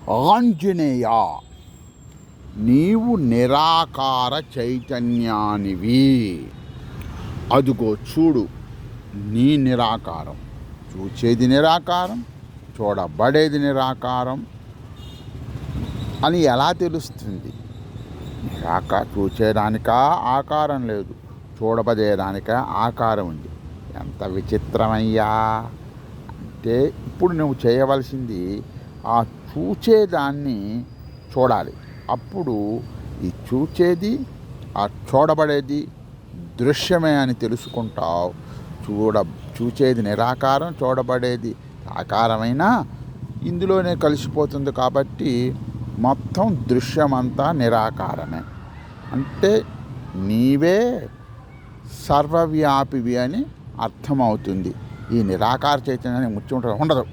ఆంజనేయ, నీవు నిరాకార చైతన్యానివి. అదుగో చూడు, నీ నిరాకారం. చూచేది నిరాకారం, చూడబడేది నిరాకారం అని ఎలా తెలుస్తుంది? చూచేదానికా ఆకారం లేదు, చూడబడేదానికా ఆకారం ఉంది. ఎంత విచిత్రమయ్యా! అంటే ఇప్పుడు నువ్వు చేయవలసింది ఆ చూచేదాన్ని చూడాలి. అప్పుడు ఈ చూచేది, ఆ చూడబడేది దృశ్యమే అని తెలుసుకుంటావు. చూచేది నిరాకారం, చూడబడేది ఆకారమైనా ఇందులోనే కలిసిపోతుంది. కాబట్టి మొత్తం దృశ్యమంతా నిరాకారమే. అంటే నీవే సర్వవ్యాపివి అని అర్థమవుతుంది. ఈ నిరాకార చైతన్యాన్ని ముచ్చి ఉండదు.